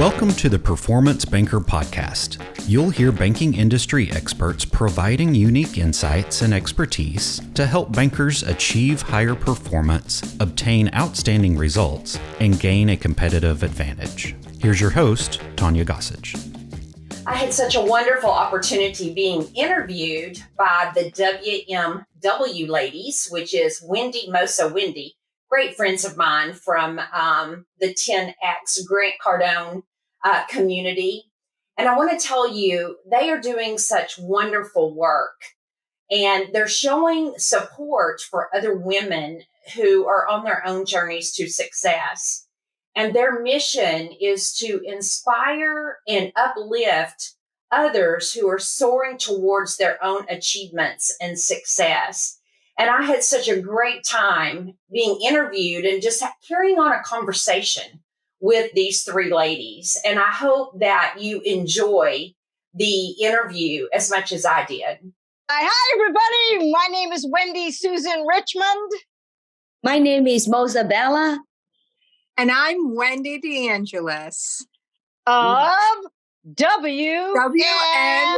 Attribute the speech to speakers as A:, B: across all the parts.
A: Welcome to the Performance Banker Podcast. You'll hear banking industry experts providing unique insights and expertise to help bankers achieve higher performance, obtain outstanding results, and gain a competitive advantage. Here's your host, Tonya.
B: I had such a wonderful opportunity being interviewed by the WMW ladies, which is Wendy, Moza, Wendy, great friends of mine from the 10X Grant Cardone community. And I want to tell you, they are doing such wonderful work, and they're showing support for other women who are on their own journeys to success. And their mission is to inspire and uplift others who are soaring towards their own achievements and success. And I had such a great time being interviewed and just carrying on a conversation with these three ladies. And I hope that you enjoy the interview as much as I did.
C: Hi, everybody. My name is Wendy Susan Richmond.
D: My name is Moza Bella.
E: And I'm Wendy DeAngelis.
C: Of WMW.
D: Yeah.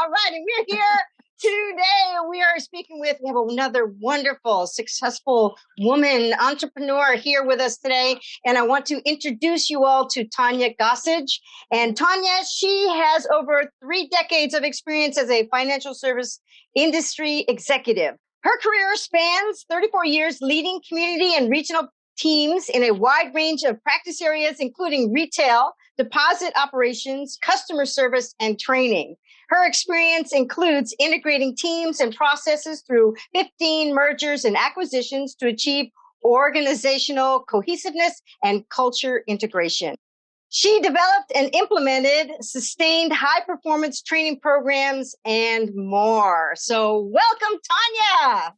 C: All right. And we're here today. We have another wonderful, successful woman entrepreneur here with us today. And I want to introduce you all to Tonya Gossage. And Tonya, she has over 3 decades of experience as a financial service industry executive. Her career spans 34 years leading community and regional teams in a wide range of practice areas, including retail, deposit operations, customer service, and training. Her experience includes integrating teams and processes through 15 mergers and acquisitions to achieve organizational cohesiveness and culture integration. She developed and implemented sustained high-performance training programs and more. So welcome, Tonya.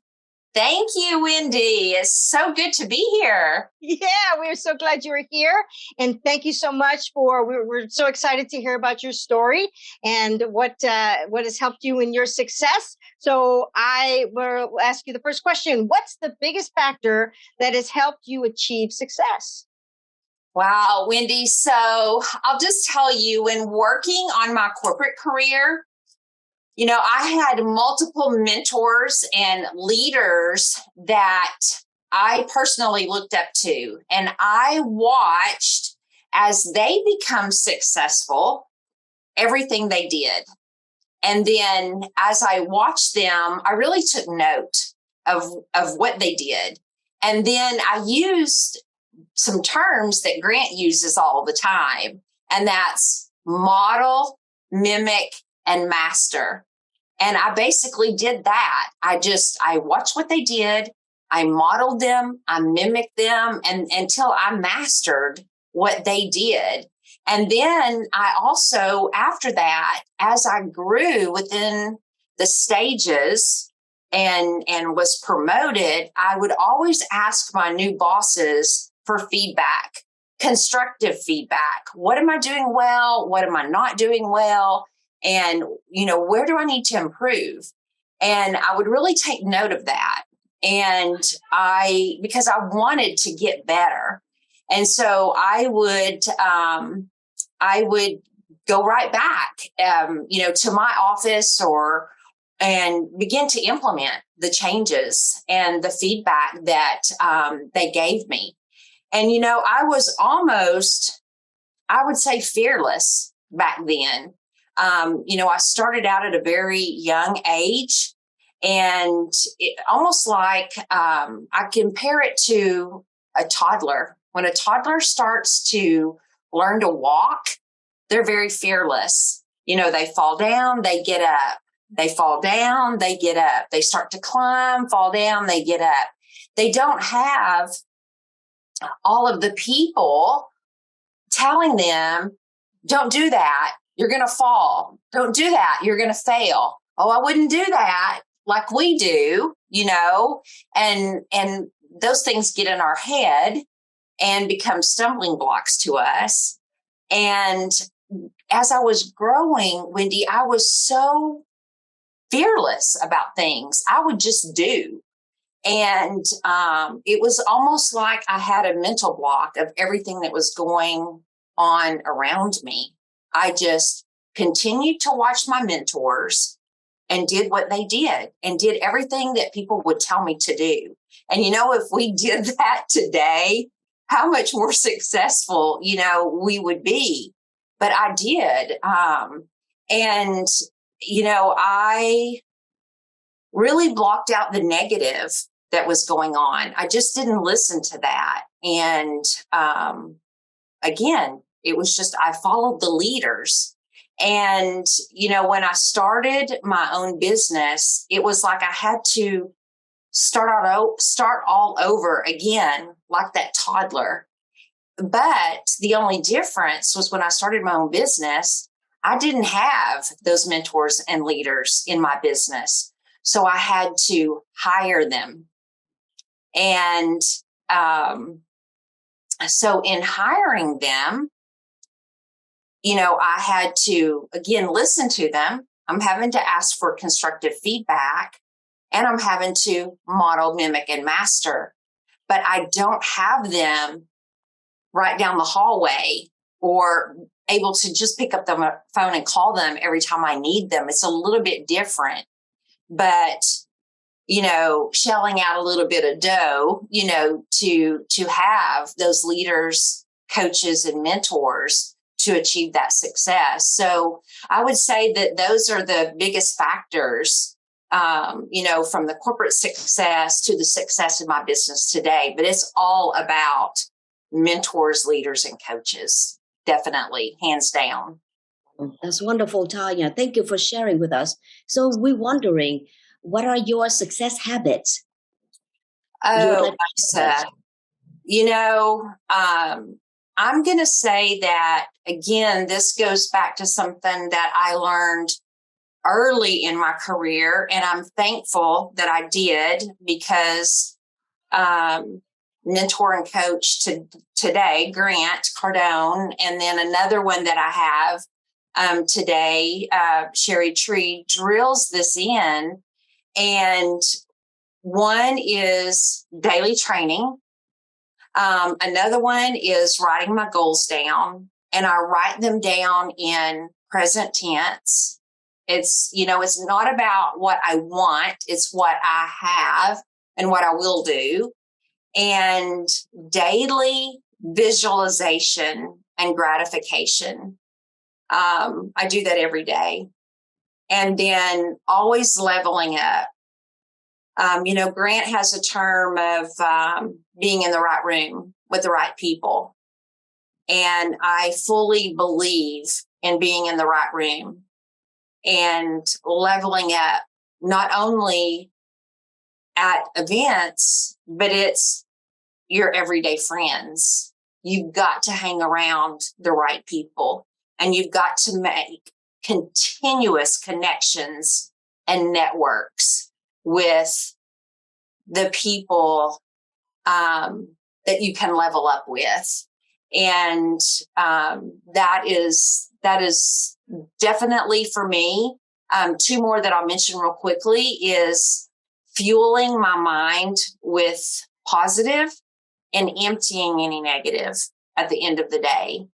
B: Thank you, Wendy. It's so good to be here.
C: Yeah, we're so glad you were here. And thank you so much we're so excited to hear about your story and what has helped you in your success. So I will ask you the first question. What's the biggest factor that has helped you achieve success?
B: Wow, Wendy. So I'll just tell you, when working on my corporate career, I had multiple mentors and leaders that I personally looked up to, and I watched as they become successful, everything they did. And then as I watched them, I really took note of what they did. And then I used some terms that Grant uses all the time, and that's model, mimic, and master. And I basically did that. I watched what they did. I modeled them. I mimicked them and until I mastered what they did. And then I also, after that, as I grew within the stages and was promoted, I would always ask my new bosses for feedback, constructive feedback. What am I doing well? What am I not doing well? And, where do I need to improve? And I would really take note of that. And because I wanted to get better. And so I would go right back, to my office and begin to implement the changes and the feedback that they gave me. And, I was almost, I would say, fearless back then. I started out at a very young age, and it almost like I compare it to a toddler. When a toddler starts to learn to walk, they're very fearless. They fall down, they get up. They fall down, they get up. They start to climb, fall down, they get up. They don't have all of the people telling them, don't do that. You're going to fall. Don't do that. You're going to fail. Oh, I wouldn't do that like we do, and those things get in our head and become stumbling blocks to us. And as I was growing, Wendy, I was so fearless about things. I would just do. And it was almost like I had a mental block of everything that was going on around me. I just continued to watch my mentors and did what they did and did everything that people would tell me to do. And, if we did that today, how much more successful, we would be. But I did. And, I really blocked out the negative that was going on. I just didn't listen to that. And again, it was just, I followed the leaders. And, when I started my own business, it was like I had to start all over again, like that toddler. But the only difference was when I started my own business, I didn't have those mentors and leaders in my business. So I had to hire them. And so in hiring them, I had to, again, listen to them. I'm having to ask for constructive feedback, and I'm having to model, mimic, and master. But I don't have them right down the hallway or able to just pick up the phone and call them every time I need them. It's a little bit different. But shelling out a little bit of dough, to have those leaders, coaches, and mentors to achieve that success. So I would say that those are the biggest factors, from the corporate success to the success of my business today. But it's all about mentors, leaders, and coaches. Definitely, hands down.
D: That's wonderful, Tonya. Thank you for sharing with us. So we're wondering, what are your success habits?
B: Oh, Lisa, I'm going to say that, again, this goes back to something that I learned early in my career, and I'm thankful that I did, because mentor and coach today, Grant Cardone, and then another one that I have today, Sherry Tree, drills this in. And one is daily training. Another one is writing my goals down, and I write them down in present tense. It's, it's not about what I want. It's what I have and what I will do. And daily visualization and gratification. I do that every day. And then always leveling up. Grant has a term of being in the right room with the right people. And I fully believe in being in the right room and leveling up, not only at events, but it's your everyday friends. You've got to hang around the right people, and you've got to make continuous connections and networks with the people that you can level up with. And that is definitely for me. Two more that I'll mention real quickly is fueling my mind with positive and emptying any negative at the end of the day.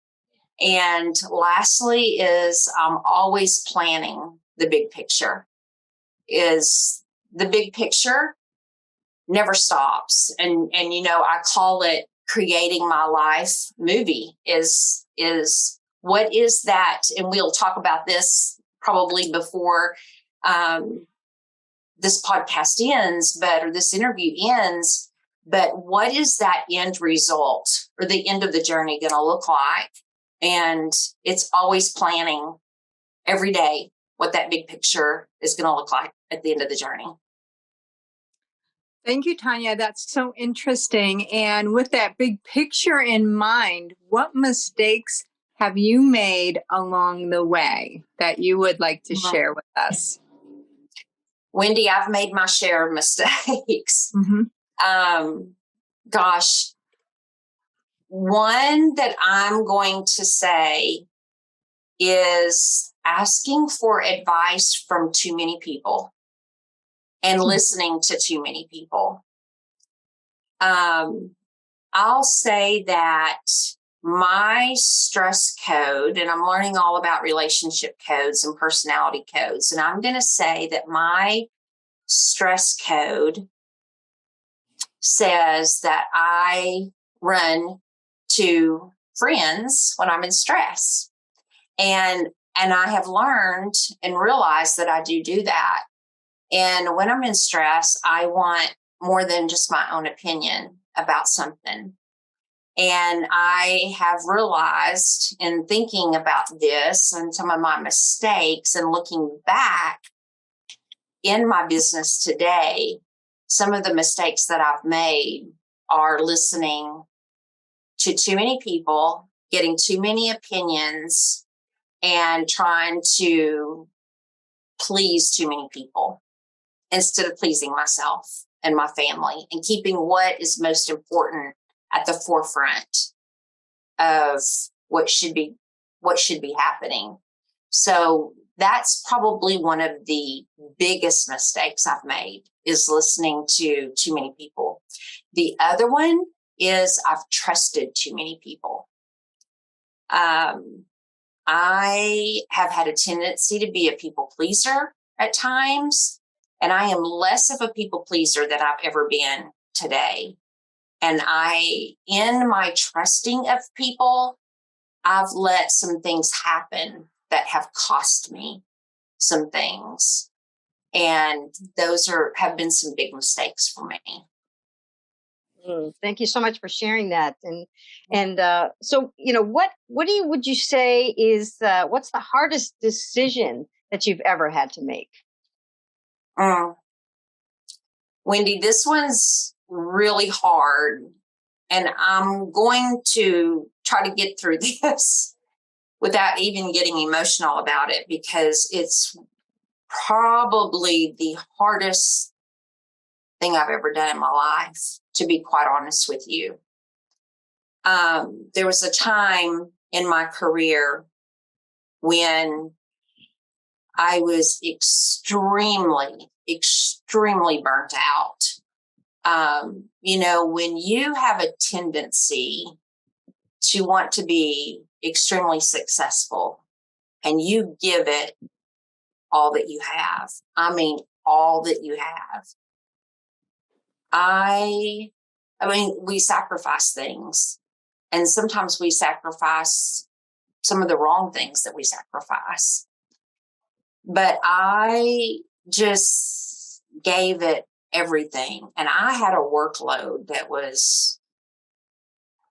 B: And lastly is always planning the big picture. Is the big picture never stops. And I call it creating my life movie is what is that? And we'll talk about this probably before this podcast ends, or this interview ends. But what is that end result or the end of the journey going to look like? And it's always planning every day what that big picture is going to look like at the end of the journey.
E: Thank you, Tonya. That's so interesting. And with that big picture in mind, what mistakes have you made along the way that you would like to share with us?
B: Wendy, I've made my share of mistakes.
E: Mm-hmm.
B: Gosh, one that I'm going to say is asking for advice from too many people and listening to too many people. I'll say that my stress code, and I'm learning all about relationship codes and personality codes, and I'm going to say that my stress code says that I run to friends when I'm in stress. And I have learned and realized that I do that. And when I'm in stress, I want more than just my own opinion about something. And I have realized in thinking about this and some of my mistakes and looking back in my business today, some of the mistakes that I've made are listening to too many people, getting too many opinions, and trying to please too many people instead of pleasing myself and my family and keeping what is most important at the forefront of what should be happening. So that's probably one of the biggest mistakes I've made, is listening to too many people. The other one is I've trusted too many people. I have had a tendency to be a people pleaser at times, and I am less of a people pleaser than I've ever been today. And in my trusting of people, I've let some things happen that have cost me some things. And those have been some big mistakes for me.
C: Thank you so much for sharing that. So, what would you say is what's the hardest decision that you've ever had to make?
B: Wendy, this one's really hard, and I'm going to try to get through this without even getting emotional about it, because it's probably the hardest thing I've ever done in my life, to be quite honest with you. There was a time in my career when I was extremely burnt out. When you have a tendency to want to be extremely successful and you give it all that you have, I mean, all that you have. We sacrifice things, and sometimes we sacrifice some of the wrong things that we sacrifice. But I just gave it everything, and I had a workload that was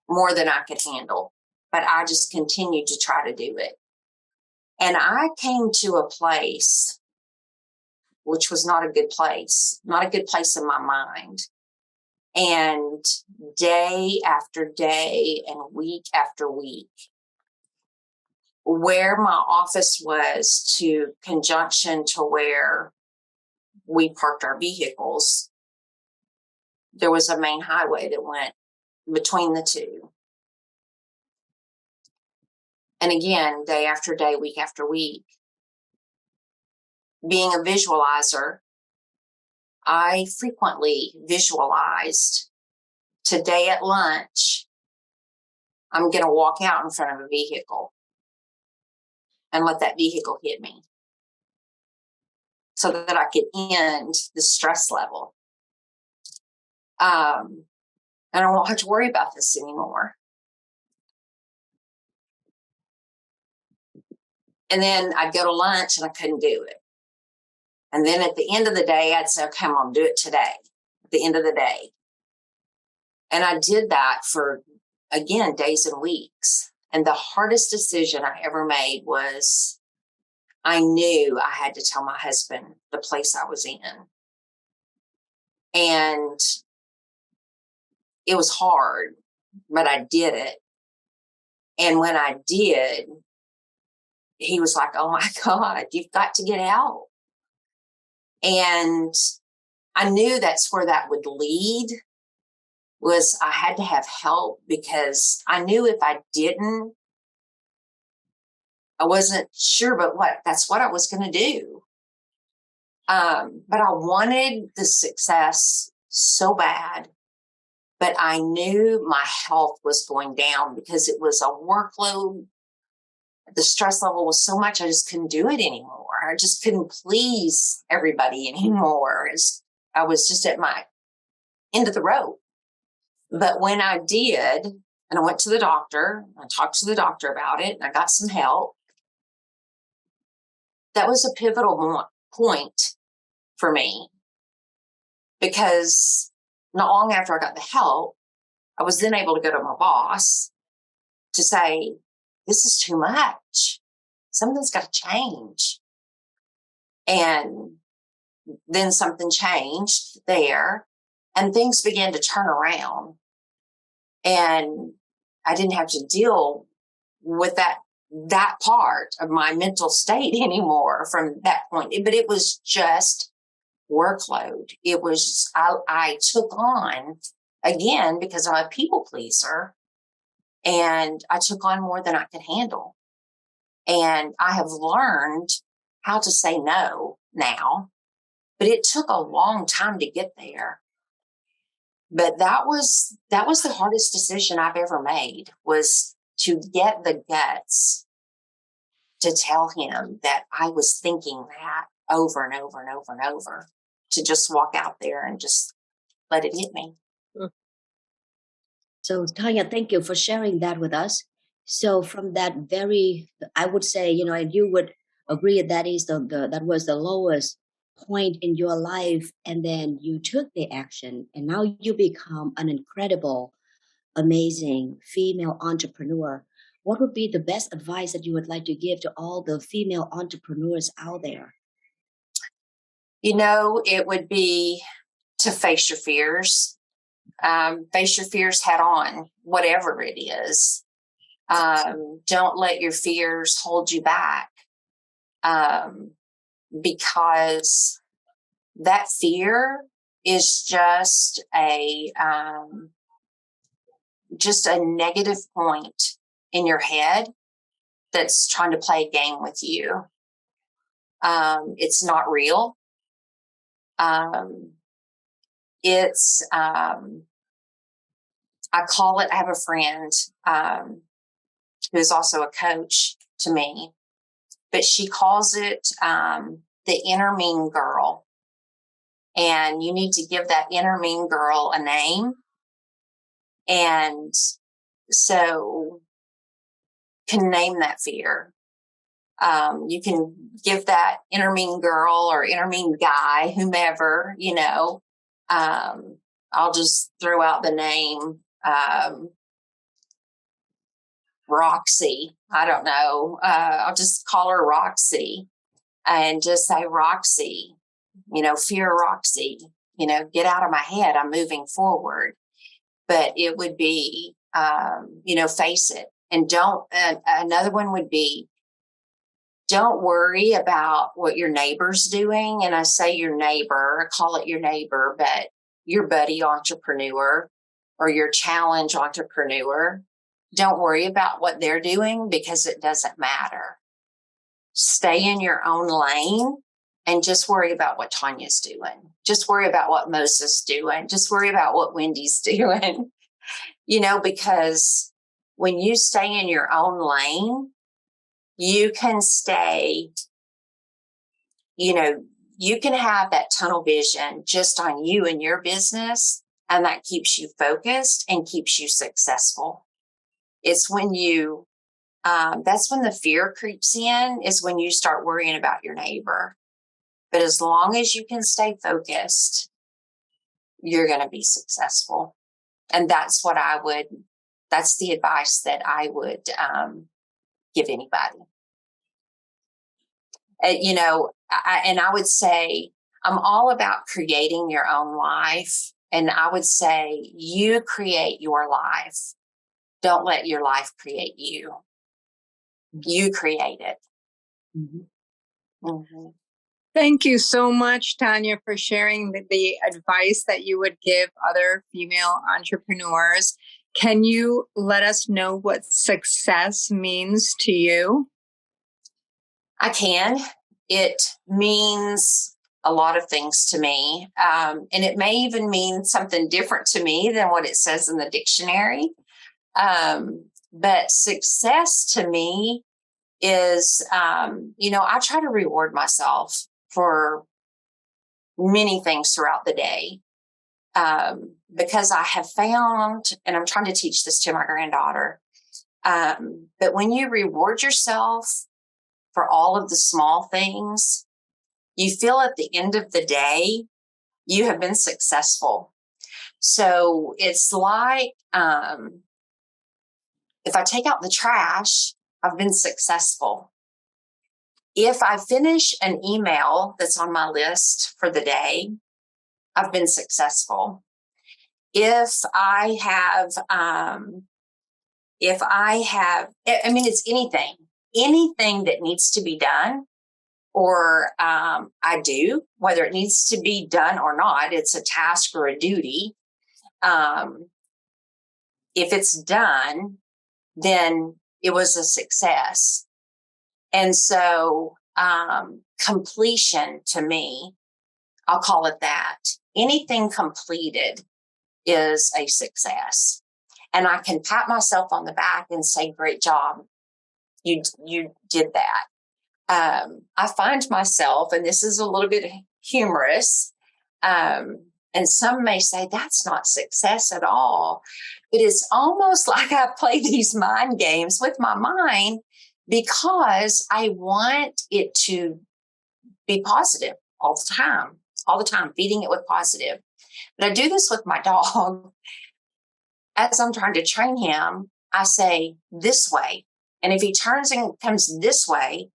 B: more than I could handle, but I just continued to try to do it. And I came to a place which was not a good place in my mind. And day after day and week after week, where my office was to conjunction to where we parked our vehicles, there was a main highway that went between the two. And again, day after day, week after week, being a visualizer, I frequently visualized today at lunch, I'm going to walk out in front of a vehicle and let that vehicle hit me so that I could end the stress level. And I won't have to worry about this anymore. And then I'd go to lunch and I couldn't do it. And then at the end of the day, I'd say, okay, I'm going to do it today, at the end of the day. And I did that for, again, days and weeks. And the hardest decision I ever made was I knew I had to tell my husband the place I was in. And it was hard, but I did it. And when I did, he was like, oh my God, you've got to get out. And I knew that's where that would lead, was I had to have help, because I knew if I didn't, I wasn't sure, but that's what I was going to do. But I wanted the success so bad. but I knew my health was going down because it was a workload. The stress level was so much, I just couldn't do it anymore. I just couldn't please everybody anymore. I was just at my end of the road. But when I did, and I went to the doctor, I talked to the doctor about it, and I got some help. That was a pivotal point for me, because not long after I got the help, I was then able to go to my boss to say, this is too much. Something's got to change. And then something changed there, and things began to turn around. And I didn't have to deal with that part of my mental state anymore from that point. But it was just workload. It was, I took on, again, because I'm a people pleaser, and I took on more than I could handle. And I have learned how to say no now, but it took a long time to get there. But that was the hardest decision I've ever made, was to get the guts to tell him that I was thinking that over and over and over and over, to just walk out there and just let it hit me.
D: So, Tonya, thank you for sharing that with us. So, from that very, I would say, and you would agree that is that was the lowest point in your life, and then you took the action, and now you become an incredible, amazing female entrepreneur. What would be the best advice that you would like to give to all the female entrepreneurs out there?
B: It would be to face your fears. Face your fears head on, whatever it is. Don't let your fears hold you back. Because that fear is just a negative point in your head that's trying to play a game with you. It's not real. I call it, I have a friend who is also a coach to me, but she calls it the inner mean girl. And you need to give that inner mean girl a name. And so can name that fear. You can give that inner mean girl or inner mean guy, whomever, I'll just throw out the name, Roxy. I don't know. I'll just call her Roxy and just say, Roxy, fear Roxy, get out of my head. I'm moving forward. But it would be, face it. And another one would be, don't worry about what your neighbor's doing. And I say your neighbor, I call it your neighbor, but your buddy entrepreneur or your challenge entrepreneur. Don't worry about what they're doing, because it doesn't matter. Stay in your own lane and just worry about what Tonya's doing. Just worry about what Moza's doing. Just worry about what Wendy's doing. Because when you stay in your own lane, you can stay, you can have that tunnel vision just on you and your business, and that keeps you focused and keeps you successful. It's when that's when the fear creeps in, is when you start worrying about your neighbor. But as long as you can stay focused, you're going to be successful. And that's that's the advice that I would give anybody. I would say I'm all about creating your own life. And I would say you create your life. Don't let your life create you. You create it. Mm-hmm. Mm-hmm.
E: Thank you so much, Tonya, for sharing the advice that you would give other female entrepreneurs. Can you let us know what success means to you?
B: I can. It means a lot of things to me. And it may even mean something different to me than what it says in the dictionary. But success to me is, I try to reward myself for many things throughout the day. Because I have found, and I'm trying to teach this to my granddaughter, but when you reward yourself for all of the small things, you feel at the end of the day, you have been successful. So it's like, if I take out the trash, I've been successful. If I finish an email that's on my list for the day, I've been successful. If I have, it's anything that needs to be done, or I do, whether it needs to be done or not, it's a task or a duty. If it's done, then it was a success. And so completion to me, I'll call it that. Anything completed is a success. And I can pat myself on the back and say, great job. You did that. I find myself, and this is a little bit humorous, and some may say that's not success at all, but it's almost like I play these mind games with my mind because I want it to be positive all the time, feeding it with positive. But I do this with my dog. As I'm trying to train him, I say, this way. And if he turns and comes this way,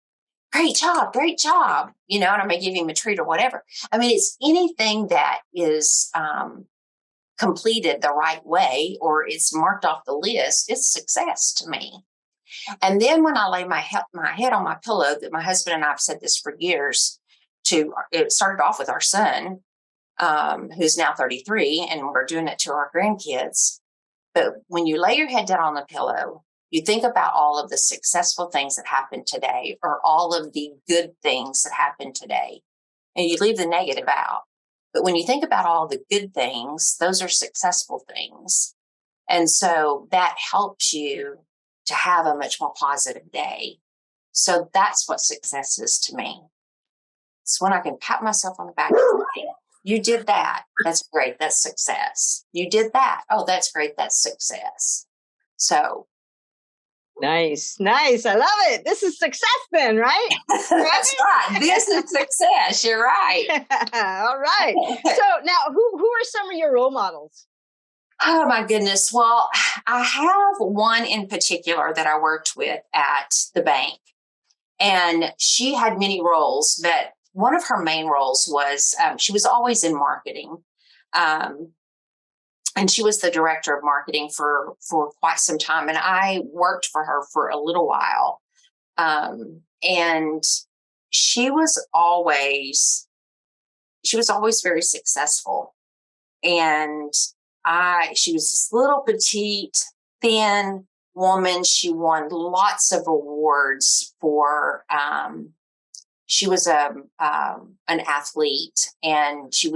B: great job. And I may give him a treat or whatever. I mean, it's anything that is completed the right way or it's marked off the list, it's success to me. And then when I lay my head on my pillow, that my husband and I have said this for years, it started off with our son, who's now 33, and we're doing it to our grandkids. But when you lay your head down on the pillow, you think about all of the successful things that happened today or all of the good things that happened today, and you leave the negative out. But when you think about all the good things, those are successful things. And so that helps you to have a much more positive day. So that's what success is to me. It's when I can pat myself on the back and say, you did that. That's great. That's success. You did that. Oh, that's great. That's success. So.
C: Nice. I love it. This is success then, right?
B: That's right. This is success. You're right.
C: All right. So now who are some of your role models?
B: Oh my goodness. Well, I have one in particular that I worked with at the bank, and she had many roles, but one of her main roles was she was always in marketing. And she was the director of marketing for quite some time. And I worked for her for a little while. And she was always very successful. And she was this little petite, thin woman. She won lots of awards for, she was an athlete, and she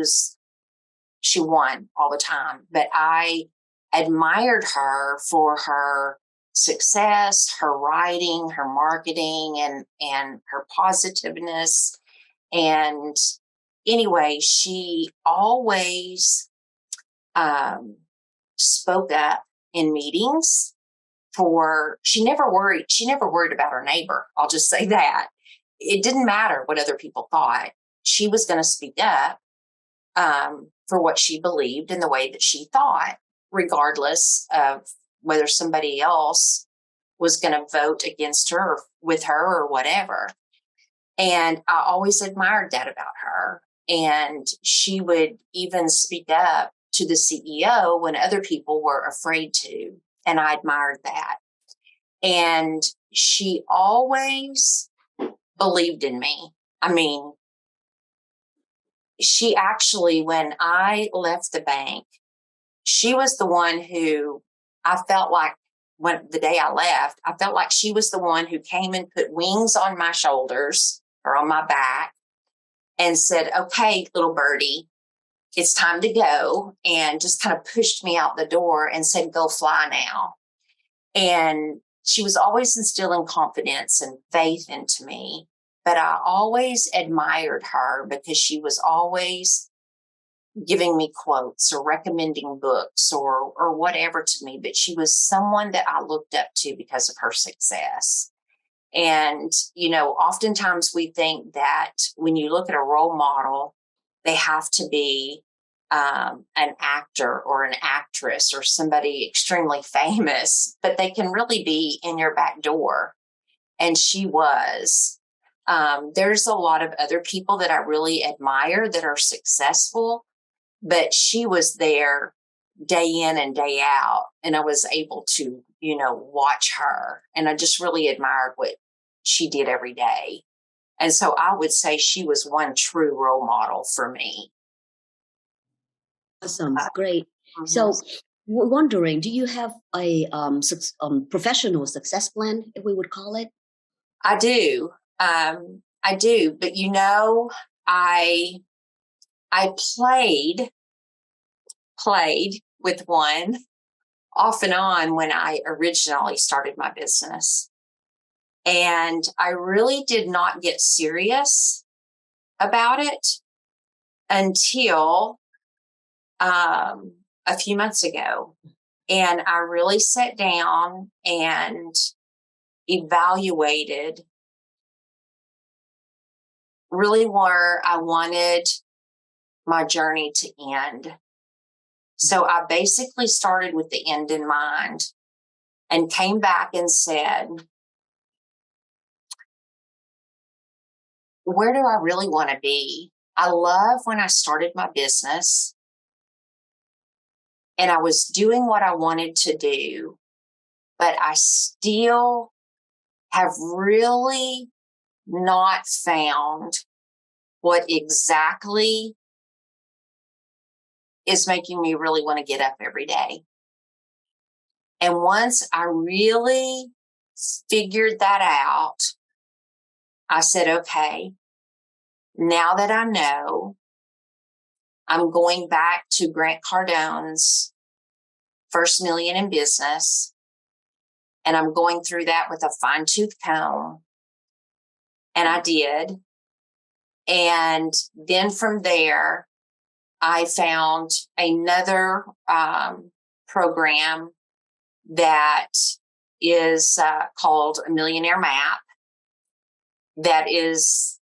B: won all the time. But I admired her for her success, her writing, her marketing, and her positiveness. And anyway, she always spoke up in meetings. She never worried about her neighbor. I'll just say that. It didn't matter what other people thought. She was going to speak up for what she believed in the way that she thought, regardless of whether somebody else was going to vote against her or with her or whatever. And I always admired that about her. And she would even speak up to the CEO when other people were afraid to. And I admired that. And she always believed in me. I mean, she actually, when I left the bank, she was the one who I felt like the day I left, I felt like she was the one who came and put wings on my shoulders or on my back and said, okay, little birdie, it's time to go. And just kind of pushed me out the door and said, go fly now. And she was always instilling confidence and faith into me. But I always admired her because she was always giving me quotes or recommending books or whatever to me. But she was someone that I looked up to because of her success. And, oftentimes we think that when you look at a role model, they have to be an actor or an actress or somebody extremely famous, but they can really be in your back door. And she was. There's a lot of other people that I really admire that are successful, but she was there day in and day out. And I was able to, watch her. And I just really admired what she did every day. And so I would say she was one true role model for me.
D: Awesome. Great. So wondering, do you have a professional success plan, if we would call it?
B: I do. I do. But, I played with one off and on when I originally started my business. And I really did not get serious about it until a few months ago. And I really sat down and evaluated really where I wanted my journey to end. So I basically started with the end in mind and came back and said, where do I really want to be? I love when I started my business and I was doing what I wanted to do, but I still have really not found what exactly is making me really want to get up every day. And once I really figured that out, I said, okay, now that I know, I'm going back to Grant Cardone's First Million in Business, and I'm going through that with a fine-tooth comb. And I did. And then from there, I found another program that is called A Millionaire Map that is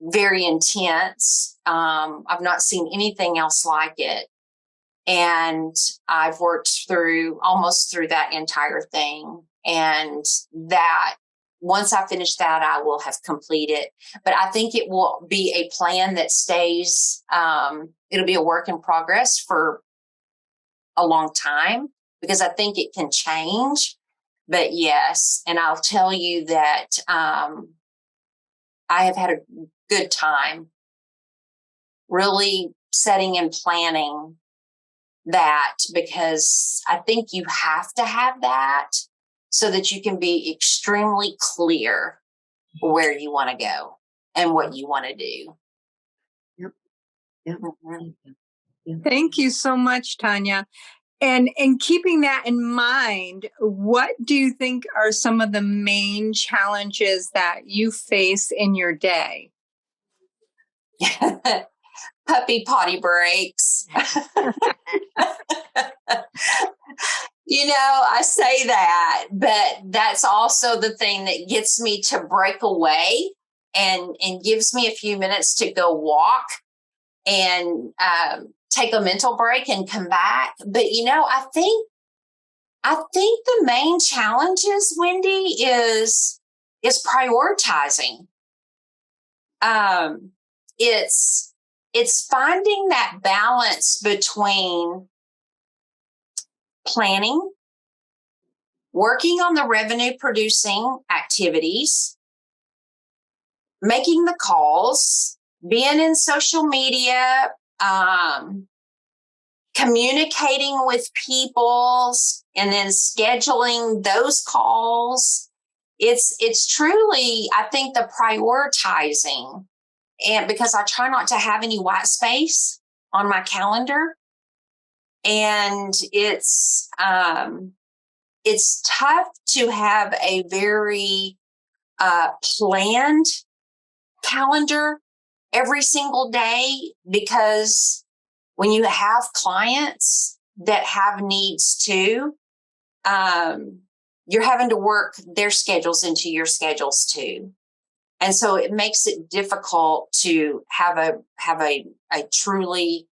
B: very intense. I've not seen anything else like it. And I've worked almost through that entire thing. And that once I finish that, I will have completed. But I think it will be a plan that stays. It'll be a work in progress for a long time because I think it can change. But yes, and I'll tell you that I have had a good time really setting and planning that, because I think you have to have that so that you can be extremely clear where you want to go and what you want to do.
D: Yep.
B: Mm-hmm.
E: Thank you so much, Tonya. And keeping that in mind, what do you think are some of the main challenges that you face in your day?
B: Puppy potty breaks. I say that, but that's also the thing that gets me to break away and gives me a few minutes to go walk and take a mental break and come back. But, I think the main challenges, Wendy, is prioritizing. It's finding that balance between planning, working on the revenue producing activities, making the calls, being in social media, communicating with people, and then scheduling those calls, it's truly, I think, the prioritizing, and because I try not to have any white space on my calendar, and it's tough to have a very planned calendar every single day, because when you have clients that have needs too, you're having to work their schedules into your schedules too. And so it makes it difficult to have a truly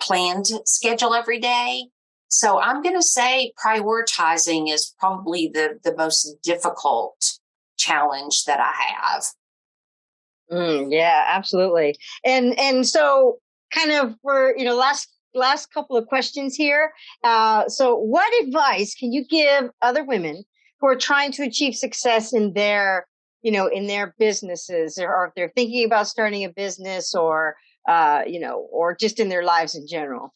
B: planned schedule every day. So I'm going to say prioritizing is probably the most difficult challenge that I have.
C: Yeah, absolutely. And so kind of for, last couple of questions here. So what advice can you give other women who are trying to achieve success in their businesses, or if they're thinking about starting a business, or just in their lives in general?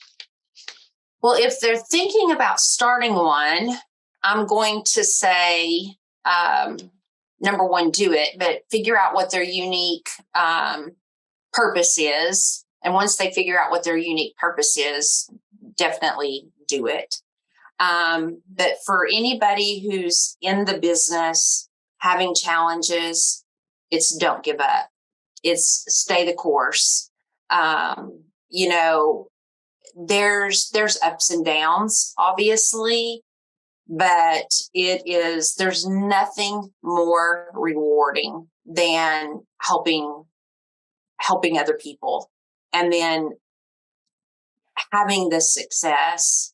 B: Well, if they're thinking about starting one, I'm going to say, number one, do it, but figure out what their unique purpose is. And once they figure out what their unique purpose is, definitely do it. But for anybody who's in the business having challenges, it's don't give up. It's stay the course. There's ups and downs, obviously, but there's nothing more rewarding than helping other people, and then having the success,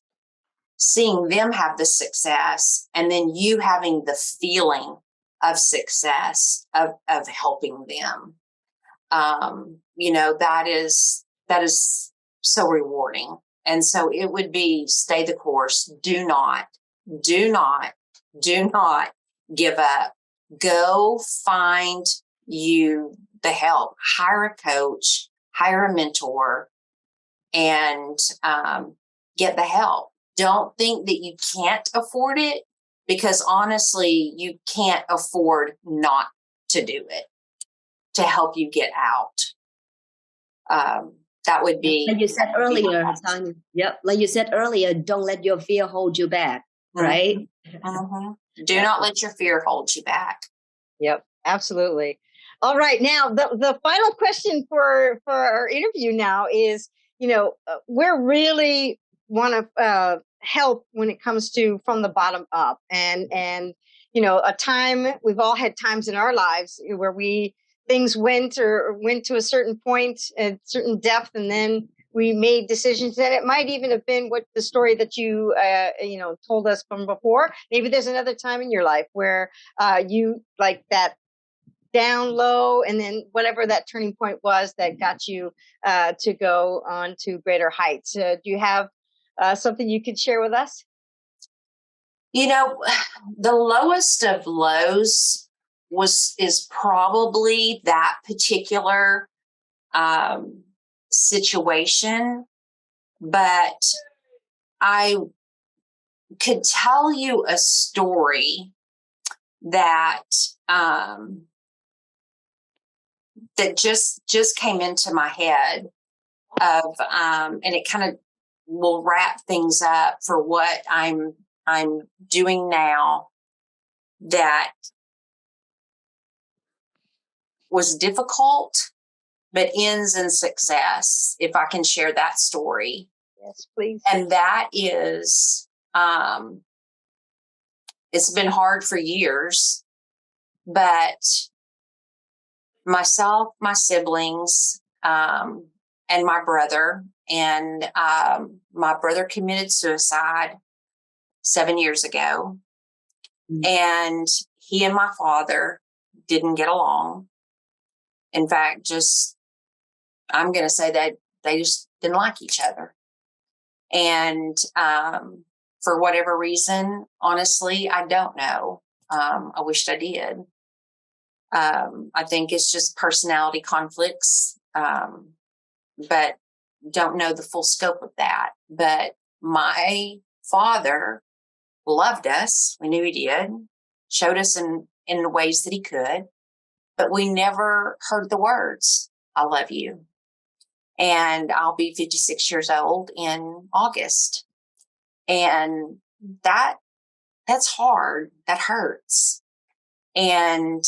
B: seeing them have the success, and then you having the feeling of success of helping them. That is so rewarding. And so it would be stay the course. Do not give up. Go find you the help. Hire a coach, hire a mentor, and get the help. Don't think that you can't afford it, because honestly, you can't afford not to do it to help you get out. That would be,
D: like you said earlier, Tonya. Yep, like you said earlier, don't let your fear hold you back, right?
B: Mm-hmm. Do not let your fear hold you back.
C: Yep, absolutely. All right, now the final question for our interview now is, we really want to help when it comes to from the bottom up, and we've all had times in our lives where things went to a certain point, a certain depth, and then we made decisions that it might even have been what the story that you told us from before. Maybe there's another time in your life where you like that down low, and then whatever that turning point was that got you to go on to greater heights. Do you have something you could share with us?
B: The lowest of lows is probably that particular situation, but I could tell you a story that that just came into my head and it kind of will wrap things up for what I'm doing now that was difficult, but ends in success, if I can share that story.
C: Yes, please.
B: And that is, it's been hard for years, but myself, my siblings, and my brother, and my brother committed suicide 7 years ago. Mm-hmm. And he and my father didn't get along. In fact, I'm going to say that they just didn't like each other. And for whatever reason, honestly, I don't know. I wished I did. I think it's just personality conflicts, but don't know the full scope of that. But my father loved us. We knew he did. showed us in the ways that he could, but we never heard the words, I love you. And I'll be 56 years old in August. And that's hard. That hurts. And,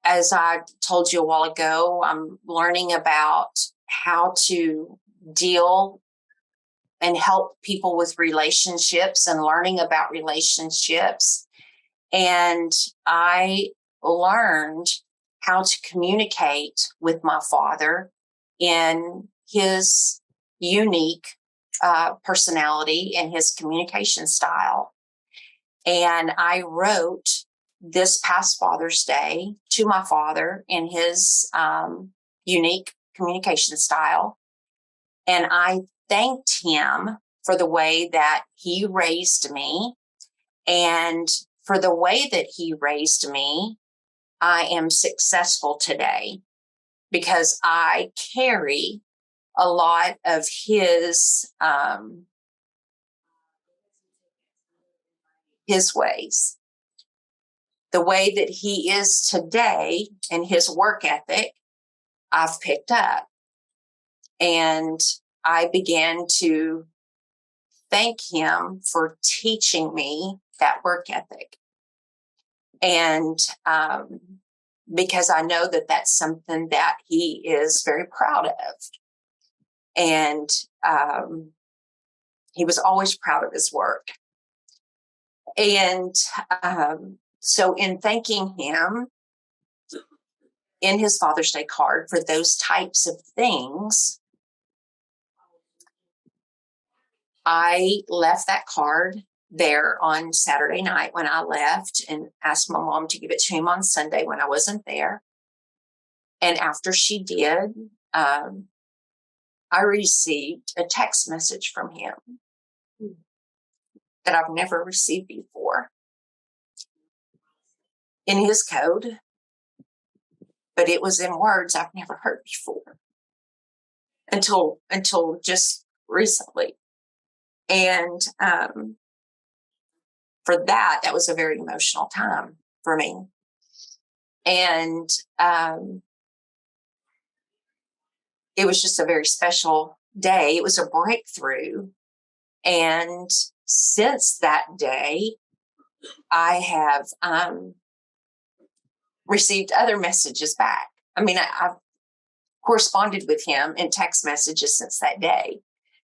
B: as I told you a while ago, I'm learning about how to deal and help people with relationships and learning about relationships. And I learned how to communicate with my father in his unique personality and his communication style. And I wrote this past Father's Day to my father in his unique communication style. And I thanked him for the way that he raised me. And for the way that he raised me, I am successful today because I carry a lot of his ways. The way that he is today and his work ethic, I've picked up. And I began to thank him for teaching me that work ethic. And because I know that that's something that he is very proud of. And he was always proud of his work. And so in thanking him in his Father's Day card for those types of things, I left that card there on Saturday night when I left and asked my mom to give it to him on Sunday when I wasn't there. And after she did, I received a text message from him that I've never received before in his code, but it was in words I've never heard before until just recently. And for that was a very emotional time for me. And it was just a very special day. It was a breakthrough. And since that day, I have received other messages back. I mean, I've corresponded with him in text messages since that day.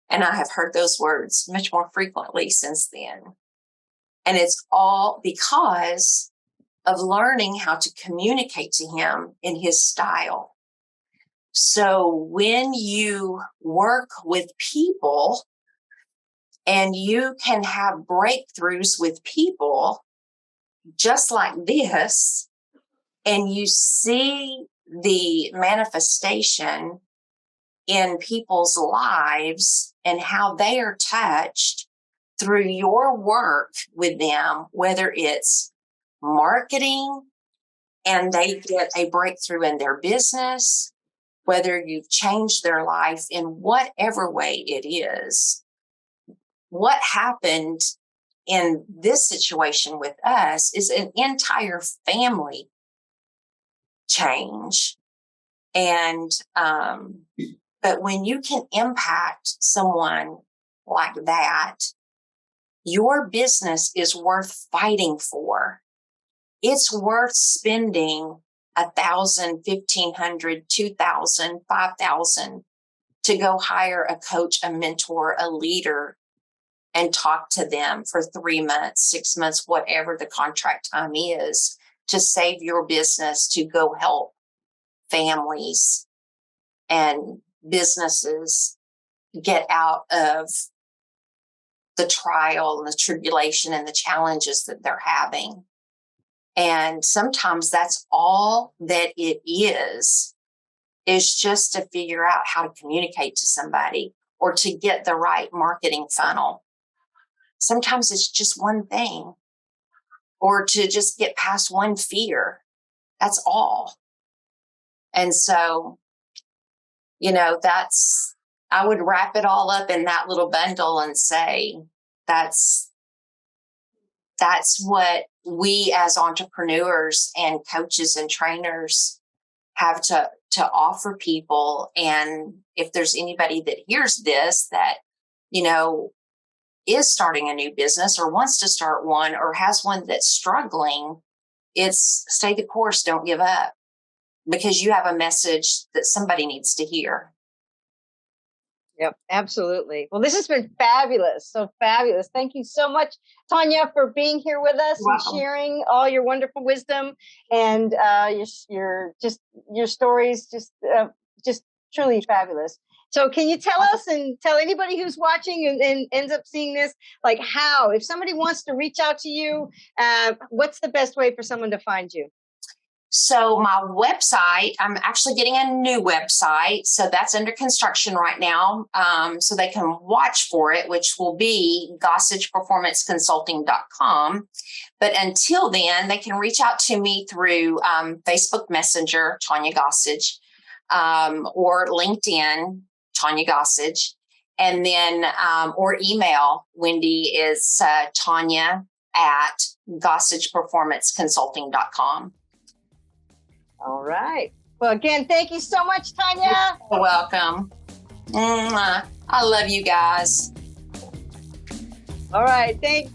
B: And I have heard those words much more frequently since then. And it's all because of learning how to communicate to him in his style. So when you work with people and you can have breakthroughs with people just like this, and you see the manifestation in people's lives and how they are touched through your work with them, whether it's marketing and they get a breakthrough in their business, whether you've changed their life in whatever way it is. What happened in this situation with us is an entire family change. And, but when you can impact someone like that, your business is worth fighting for. It's worth spending $1,000, $1,500, $2,000, $5,000 to go hire a coach, a mentor, a leader, and talk to them for 3 months, 6 months, whatever the contract time is, to save your business, to go help families and businesses get out of the trial and the tribulation and the challenges that they're having. And sometimes that's all that it is just to figure out how to communicate to somebody or to get the right marketing funnel. Sometimes it's just one thing, or to just get past one fear. That's all. And so, I would wrap it all up in that little bundle and say, that's that's what we as entrepreneurs and coaches and trainers have to offer people. And if there's anybody that hears this that, is starting a new business or wants to start one or has one that's struggling, it's stay the course, don't give up, because you have a message that somebody needs to hear.
C: Yep, absolutely. Well, this has been fabulous. So fabulous. Thank you so much, Tonya, for being here with us and sharing all your wonderful wisdom and your stories. Just truly fabulous. So can you tell us and tell anybody who's watching and ends up seeing this, like how, if somebody wants to reach out to you, what's the best way for someone to find you?
B: So my website, I'm actually getting a new website. So that's under construction right now. So they can watch for it, which will be gossageperformanceconsulting.com. But until then, they can reach out to me through Facebook Messenger, Tonya Gossage, or LinkedIn, Tonya Gossage. And then, or email, Wendy is Tonya at gossageperformanceconsulting.com.
C: All right. Well, again, thank you so much, Tonya.
B: You're welcome. I love you guys.
C: All right. Thanks.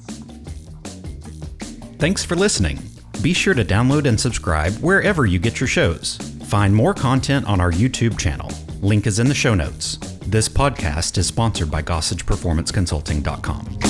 A: Thanks for listening. Be sure to download and subscribe wherever you get your shows. Find more content on our YouTube channel. Link is in the show notes. This podcast is sponsored by gossageperformanceconsulting.com.